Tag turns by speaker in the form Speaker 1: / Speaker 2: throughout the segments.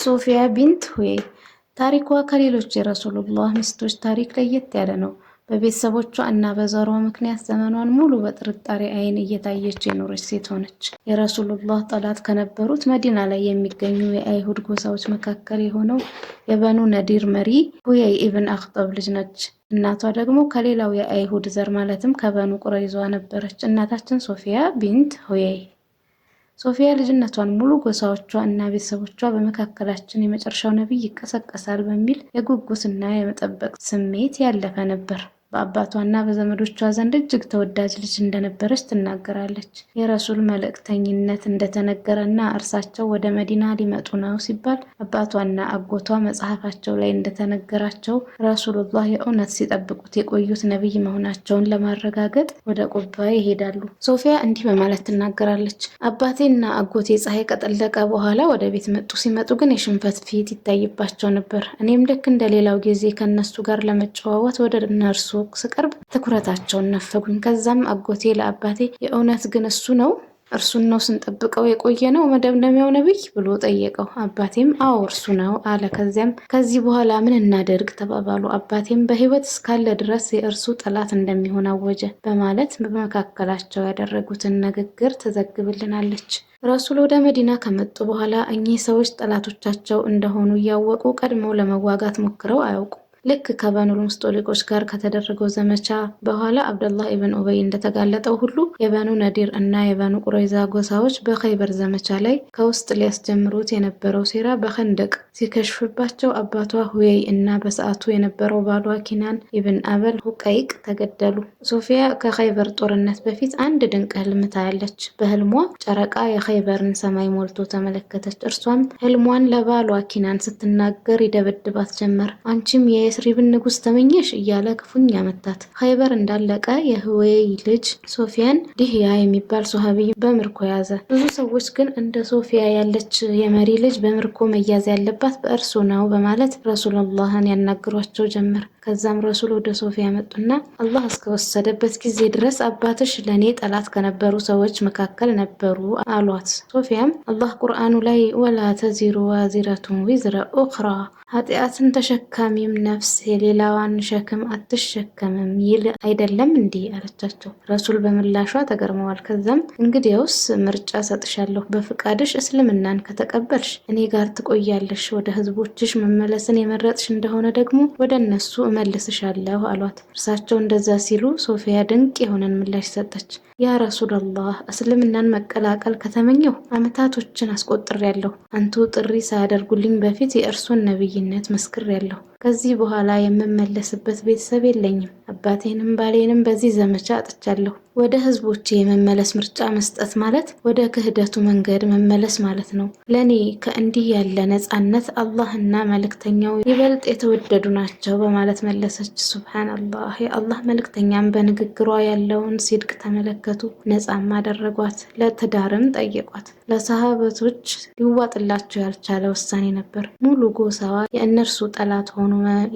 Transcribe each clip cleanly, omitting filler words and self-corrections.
Speaker 1: ሶፊያ ቢንት ሁዌይ ታሪኳ ከሌሎች የረሱሉላህ ሚስቶች ታሪክ ለየት ያለ ነው። በቤተሰቦቿ እና በዘሯ ምክንያት ዘመኗን ሙሉ በጥርጣሬ አይን እየታየች የኖረች ሴት ሆነች። የረሱሉላህ ጠላት ከነበሩት መዲና ላይ የሚገኙ የአይሁድ ጎሳዎች መካከል የሆነው የበኑ ነዲር መሪ ሁዌይ ኢብን አኽጠብ ልጅ ነች። እናቷ ደግሞ ከሌላው የአይሁድ ዘር ማለትም ከበኑ ቁረይዟ ነበረች። እናታችን ሶፊያ ቢንት ሁዌይ ሶፊያ ልጅነቷን ሙሉ ጎሳዎቿ እና ቤተሰቦቿ በመካከላችን የመጨረሻው ነብይ ይቀሰቀሳል በሚል የጉጉትና የመጠበቅ ስሜት ያለፈ ነበር። በአባቷና በዘመዶቿ ዘንድ እጅግ ተወዳጅ ልጅ እንደነበረች ትናገራለች። የረሱል መልእክተኝነት እንደተነገረና እርሳቸው ወደ መዲና ሊመጡ ነው ሲባል አባቷና አጎቷ መጽሐፋቸው ላይ እንደተነገራቸው ረሱሉላህ የእውነት ሲጠብቁት የቆዩት ነብይ መሆናቸውን ለማረጋገጥ ወደ ቁባ ይሄዳሉ። ሶፊያ እንዲህ በማለት ትናገራለች። አባቴና አጎቴ ፀሐይ ከጠለቀ በኋላ ወደ ቤት መጡ። ሲመጡ ግን የሽንፈት ፊት ይታይባቸው ነበር። እኔም ልክ እንደሌላው ጊዜ ከነሱ ጋር ለመጨዋወት ወደ እነርሱ ስቀርብ ትኩረታቸውን ነፈጉኝ። ከዛም አጎቴ ለአባቴ የእውነት ግን እርሱን ነው ስንጠብቀው የቆየ ነው መደምደሚያው ነብይ ብሎ ጠየቀው። አባቴም አዎ እርሱ ነው አለ። ከዚህ በኋላ ምን እናደርግ ተባባሉ። አባቴም በህይወት እስካለ ድረስ የእርሱ ጠላት እንደሚሆን አወጀ በማለት በመካከላቸው ያደረጉትን ንግግር ትዘግብልናለች። ረሱል ወደ መዲና ከመጡ በኋላ እኚህ ሰዎች ጠላቶቻቸው እንደሆኑ እያወቁ ቀድመው ለመዋጋት ሞክረው አያውቁም። ልክ ከበኑ ሙስጦሊቆች ጋር ከተደረገው ዘመቻ በኋላ አብደላህ ኢብን ኡበይ እንደተጋለጠው ሁሉ የበኑ ነዲር እና የበኑ ቁረይዛ ጎሳዎች በኸይበር ዘመቻ ላይ ከውስጥ ሊያስጀምሩት የነበረው ሴራ በኸንደቅ ሲከሽፍባቸው አባቷ ሁዌይ እና በሰዓቱ የነበረው ባሏ ኪናን ኢብን አበል ሁቀይቅ ተገደሉ። ሶፊያ ከኸይበር ጦርነት በፊት አንድ ድንቅ ህልም ታያለች። በህልሟ ጨረቃ የኸይበርን ሰማይ ሞልቶ ተመለከተች። እርሷም ህልሟን ለባሏ ኪናን ስትናገር ይደበድባት ጀመር። አንቺም የስሪብን ንጉስ ተመኘሽ እያለ ክፉኛ መታት። ኸይበር እንዳለቀ የሁዌይ ልጅ ሶፊያን ዲህያ የሚባል ሶሃቢይ በምርኮ ያዘ። ብዙ ሰዎች ግን እንደ ሶፊያ ያለች የመሪ ልጅ በምርኮ መያዝ ያለባት በእርሱ ነው በማለት ረሱሉላህን ያናግሯቸው ጀመር። ከዛም ረሱል ወደ ሶፊያ መጡና አላህ እስከወሰደበት ጊዜ ድረስ አባትሽ ለኔ ጠላት ከነበሩ ሰዎች መካከል ነበሩ አሏት። ሶፊያም አላህ ቁርአኑ ላይ ወላ ተዚሩ ዋዚረቱን ዊዝረ ኡኽራ ኃጢአትን ተሸካሚም ነፍስ የሌላዋን ሸክም አትሸከምም ይል አይደለም እንዲህ አለቻቸው። ረሱል በምላሿ ተገርመዋል። ከዛም እንግዲያውስ ምርጫ ሰጥሻለሁ፣ በፍቃድሽ እስልምናን ከተቀበልሽ እኔ ጋር ትቆያለሽ፣ ወደ ህዝቦችሽ መመለስን የመረጥሽ እንደሆነ ደግሞ ወደ እነሱ እመልስሻለሁ አሏት። እርሳቸው እንደዛ ሲሉ ሶፊያ ድንቅ የሆነን ምላሽ ሰጠች። ያ ረሱላላህ እስልምናን መቀላቀል ከተመኘሁ አመታቶችን አስቆጥሬያለሁ። አንቱ ጥሪ ሳያደርጉልኝ በፊት የእርሱን ነብይነት መስክሬያለሁ። ከዚህ በኋላ የምመለስበት ቤተሰብ የለኝም። አባቴንም ባሌንም በዚህ ዘመቻ አጥቻለሁ። ወደ ህዝቦቼ የመመለስ ምርጫ መስጠት ማለት ወደ ክህደቱ መንገድ መመለስ ማለት ነው። ለኔ ከእንዲህ ያለ ነፃነት አላህና መልእክተኛው ይበልጥ የተወደዱ ናቸው በማለት መለሰች። ሱብሃንአላህ። የአላህ መልእክተኛም በንግግሯ ያለውን ሲድቅ ተመለከቱ። ነፃም አደረጓት። ለትዳርም ጠየቋት። ለሰሃበቶች ሊዋጥላቸው ያልቻለ ውሳኔ ነበር። ሙሉ ጎሳዋ የእነርሱ ጠላት ሆኖ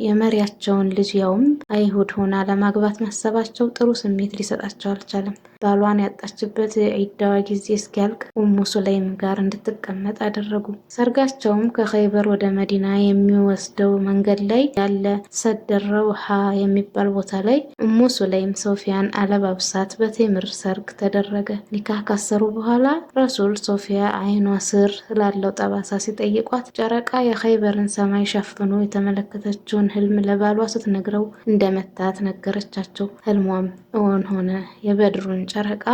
Speaker 1: የመሪያቸውን ልጅ ያውም አይሁድ ሆና ለማግባት ማሰባቸው ጥሩ ስሜት ሊሰጣቸው አልቻለም። ባሏን ያጣችበት የዒዳዋ ጊዜ እስኪያልቅ ኡሙ ሱለይም ጋር እንድትቀመጥ አደረጉ። ሰርጋቸውም ከኸይበር ወደ መዲና የሚወስደው መንገድ ላይ ያለ ሰደረውሃ የሚባል ቦታ ላይ ኡሙ ሱለይም ሶፊያን አለባብሳት በቴምር ሰርግ ተደረገ። ኒካህ ካሰሩ በኋላ ረሱል ሶፊያ አይኗ ስር ስላለው ጠባሳ ሲጠይቋት ጨረቃ የኸይበርን ሰማይ ሸፍኖ የተመለከተችውን ህልም ለባሏ ስትነግረው እንደመታት ነገረቻቸው። ህልሟም እውን ሆነ። የበድሩን ጨረቃ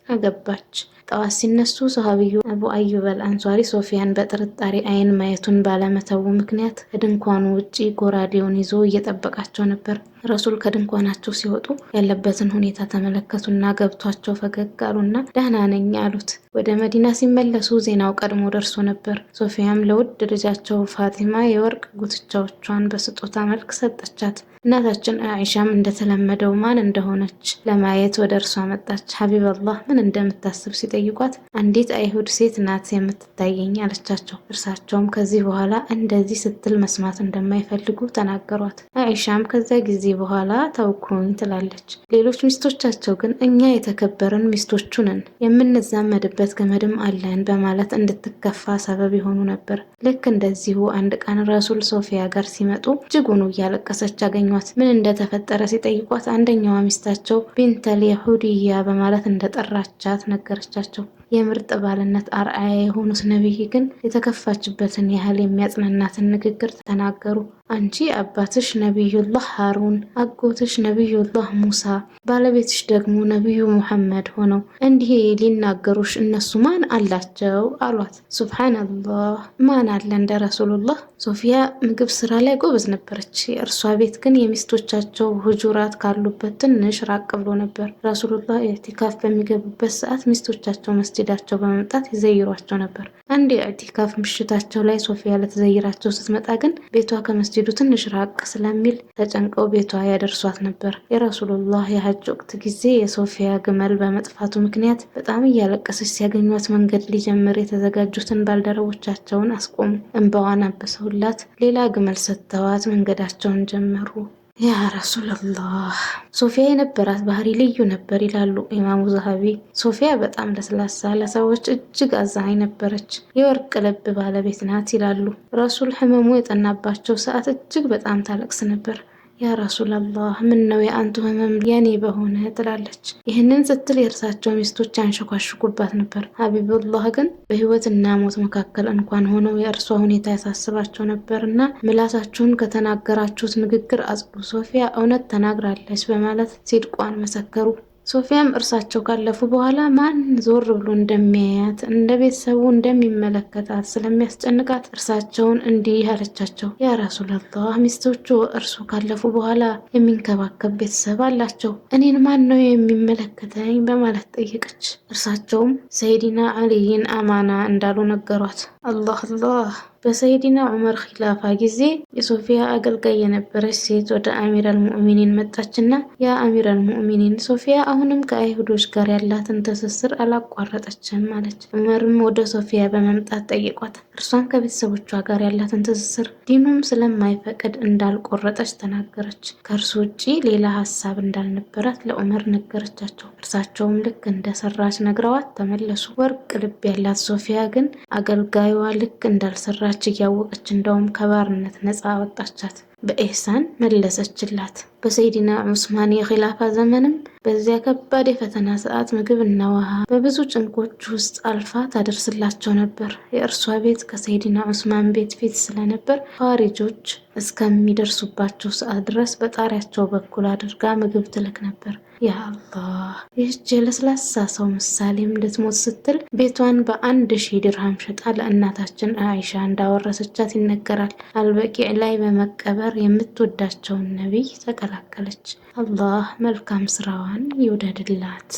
Speaker 1: አገባች። ጠዋት ሲነሱ ሰሃቢዩ አቡ አዩብ አልአንሷሪ ሶፊያን በጥርጣሬ አይን ማየቱን ባለመተው ምክንያት ከድንኳኑ ውጪ ጎራዴውን ይዞ እየጠበቃቸው ነበር። ረሱል ከድንኳናቸው ሲወጡ ያለበትን ሁኔታ ተመለከቱና ገብቷቸው ፈገግ አሉና ደህና ነኝ አሉት። ወደ መዲና ሲመለሱ ዜናው ቀድሞ ደርሶ ነበር። ሶፊያም ለውድ ልጃቸው ፋቲማ የወርቅ ጉትቻዎቿን በስጦታ መልክ ሰጠቻት። እናታችን አኢሻም እንደተለመደው ማን እንደሆነች ለማየት ወደ እርሷ መጣች። ሐቢበላህ ምን ምን እንደምታስብ ሲጠይቋት አንዲት አይሁድ ሴት ናት የምትታየኝ አለቻቸው። እርሳቸውም ከዚህ በኋላ እንደዚህ ስትል መስማት እንደማይፈልጉ ተናገሯት። አይሻም ከዛ ጊዜ በኋላ ተውኩኝ ትላለች። ሌሎች ሚስቶቻቸው ግን እኛ የተከበርን ሚስቶቹ ነን፣ የምንዛመድበት ገመድም አለን በማለት እንድትከፋ ሰበብ ይሆኑ ነበር። ልክ እንደዚሁ አንድ ቀን ረሱል ሶፊያ ጋር ሲመጡ እጅጉኑ እያለቀሰች አገኟት። ምን እንደተፈጠረ ሲጠይቋት አንደኛዋ ሚስታቸው ቢንተል የሁድያ በማለት እንደጠራቻት ነገረቻቸው። የምርጥ ባልነት አርአያ የሆኑት ነቢይ ግን የተከፋችበትን ያህል የሚያጽናናትን ንግግር ተናገሩ። አንቺ አባትሽ ነቢዩላህ ሃሩን፣ አጎትሽ ነቢዩላህ ሙሳ፣ ባለቤትሽ ደግሞ ነቢዩ ሙሐመድ ሆነው እንዲህ ሊናገሩሽ እነሱ ማን አላቸው አሏት። ሱብሃንአላህ፣ ማን አለ እንደ ረሱሉላህ? ሶፊያ ምግብ ስራ ላይ ጎበዝ ነበረች። የእርሷ ቤት ግን የሚስቶቻቸው ሁጁራት ካሉበት ትንሽ ራቅ ብሎ ነበር። ረሱሉላህ ኢዕቲካፍ በሚገቡበት ሰዓት ሚስቶቻቸው መስጂዳቸው በመምጣት ይዘይሯቸው ነበር። አንድ የኢዕቲካፍ ምሽታቸው ላይ ሶፊያ ልትዘይራቸው ስትመጣ ግን ቤቷ ከመስጂዱ ትንሽ ራቅ ስለሚል ተጨንቀው ቤቷ ያደርሷት ነበር። የረሱሉላህ የሐጅ ወቅት ጊዜ የሶፊያ ግመል በመጥፋቱ ምክንያት በጣም እያለቀሰች ሲያገኟት መንገድ ሊጀምር የተዘጋጁትን ባልደረቦቻቸውን አስቆሙ። እንባዋን አብሰውላት ሌላ ግመል ሰጥተዋት መንገዳቸውን ጀመሩ። ያ ረሱላላህ፣ ሶፊያ የነበራት ባህሪ ልዩ ነበር ይላሉ ኢማሙ ዘሀቢ። ሶፊያ በጣም ለስላሳ፣ ለሰዎች እጅግ አዛኝ ነበረች። የወርቅ ልብ ባለቤት ናት ይላሉ። ረሱል ህመሙ የጠናባቸው ሰዓት እጅግ በጣም ታለቅስ ነበር። ያ ረሱላላህ፣ ምን ነው የአንቱ ህመም የኔ በሆነ ትላለች። ይህንን ስትል የእርሳቸው ሚስቶች አንሸኳሽኩባት ነበር። ሀቢቡላህ ግን በህይወትና ሞት መካከል እንኳን ሆነው የእርሷ ሁኔታ ያሳስባቸው ነበርና ምላሳችሁን ከተናገራችሁት ንግግር አጽዱ፣ ሶፊያ እውነት ተናግራለች በማለት ሲድቋን መሰከሩ። ሶፊያም እርሳቸው ካለፉ በኋላ ማን ዞር ብሎ እንደሚያያት እንደ ቤተሰቡ እንደሚመለከታት ስለሚያስጨንቃት እርሳቸውን እንዲህ አለቻቸው። ያ ረሱላላህ፣ ሚስቶቹ እርሱ ካለፉ በኋላ የሚንከባከብ ቤተሰብ አላቸው፣ እኔን ማን ነው የሚመለከተኝ በማለት ጠየቀች። እርሳቸውም ሰይዲና አልይን አማና እንዳሉ ነገሯት። አላህ አላህ። በሰይዲና ዑመር ኺላፋ ጊዜ የሶፊያ አገልጋይ የነበረች ሴት ወደ አሚረል ሙእሚኒን መጣችና ያ አሚረል ሙእሚኒን፣ ሶፊያ አሁንም ከአይሁዶች ጋር ያላትን ትስስር አላቋረጠችም አለች። ዑመርም ወደ ሶፊያ በመምጣት ጠይቋት። እርሷን ከቤተሰቦቿ ጋር ያላትን ትስስር ዲኑም ስለማይፈቅድ እንዳልቆረጠች ተናገረች። ከእርሱ ውጪ ሌላ ሀሳብ እንዳልነበራት ለዑመር ነገረቻቸው። እርሳቸውም ልክ እንደሰራች ነግረዋት ተመለሱ። ወርቅ ልብ ያላት ሶፊያ ግን አገልጋዩዋ ልክ እንዳልሰራ እያወቀች እንደውም ከባርነት ነፃ አወጣቻት። በኢህሳን መለሰችላት። በሰይዲና ዑስማን የኺላፋ ዘመንም በዚያ ከባድ የፈተና ሰዓት ምግብና ውሃ በብዙ ጭንቆች ውስጥ አልፋ ታደርስላቸው ነበር። የእርሷ ቤት ከሰይዲና ዑስማን ቤት ፊት ስለነበር ኻሪጆች እስከሚደርሱባቸው ሰዓት ድረስ በጣሪያቸው በኩል አድርጋ ምግብ ትልክ ነበር። ያ አላህ፣ ይህች የለስላሳ ሰው ምሳሌም ልትሞት ስትል ቤቷን በ1000 ድርሃም ሸጣ ለእናታችን አይሻ እንዳወረሰቻት ይነገራል። አልበቂዕ ላይ በመቀበር የምትወዳቸውን ነቢይ ተቀላቀለች። አላህ መልካም ስራዋን ይውደድላት።